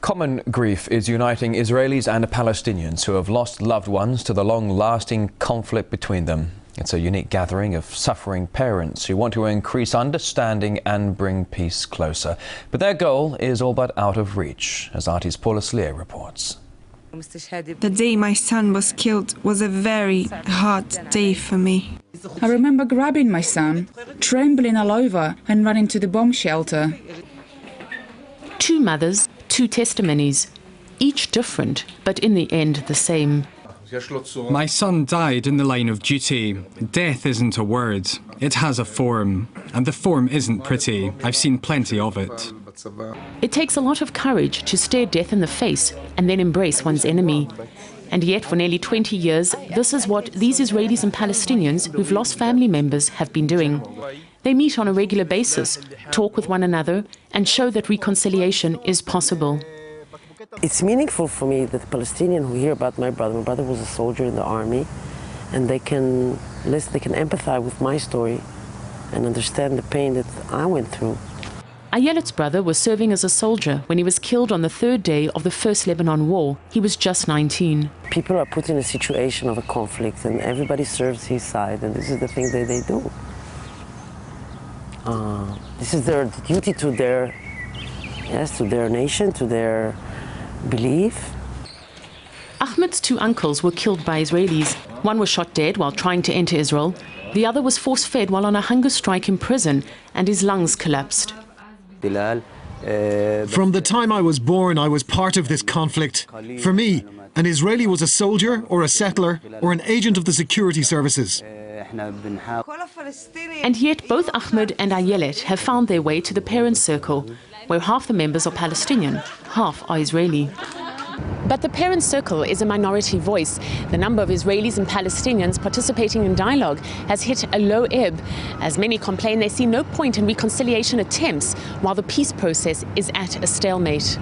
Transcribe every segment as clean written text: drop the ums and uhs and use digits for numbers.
Common grief is uniting Israelis and Palestinians who have lost loved ones to the long-lasting conflict between them. It's a unique gathering of suffering parents who want to increase understanding and bring peace closer. But their goal is all but out of reach, as RT's Paula Slier reports. The day my son was killed was a very hard day for me. I remember grabbing my son, trembling all over, and running to the bomb shelter. Two mothers, two testimonies, each different, but in the end the same. My son died in the line of duty. Death isn't a word. It has a form, and the form isn't pretty. I've seen plenty of it. It takes a lot of courage to stare death in the face and then embrace one's enemy. And yet, for nearly 20 years, this is what these Israelis and Palestinians who've lost family members have been doing. They meet on a regular basis, talk with one another, and show that reconciliation is possible. It's meaningful for me that the Palestinians who hear about my brother was a soldier in the army, and they can listen, they can empathize with my story and understand the pain that I went through. Ayelet's brother was serving as a soldier when he was killed on the third day of the First Lebanon War. He was just 19. People are put in a situation of a conflict and everybody serves his side, and this is the thing that they do. This is their duty to their, to their nation, to their belief. Ahmed's two uncles were killed by Israelis. One was shot dead while trying to enter Israel. The other was force-fed while on a hunger strike in prison, and his lungs collapsed. From the time I was born, I was part of this conflict. For me, an Israeli was a soldier or a settler or an agent of the security services. And yet both Ahmed and Ayelet have found their way to the parents' circle, where half the members are Palestinian, half are Israeli. But the Parents' Circle is a minority voice. The number of Israelis and Palestinians participating in dialogue has hit a low ebb, as many complain they see no point in reconciliation attempts, while the peace process is at a stalemate.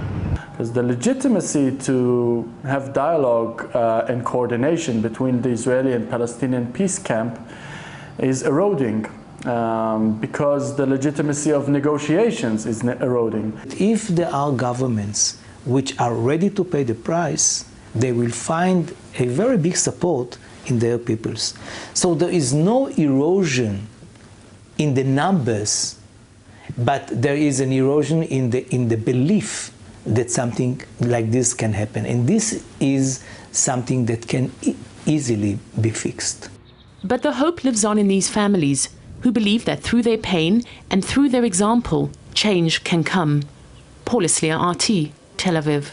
Because the legitimacy to have dialogue and coordination between the Israeli and Palestinian peace camp is eroding. Because the legitimacy of negotiations is eroding. If there are governments which are ready to pay the price, they will find a very big support in their peoples. So there is no erosion in the numbers, but there is an erosion in the belief that something like this can happen. And this is something that can easily be fixed. But the hope lives on in these families, who believe that through their pain and through their example, change can come. Paula Slier, RT, Tel Aviv.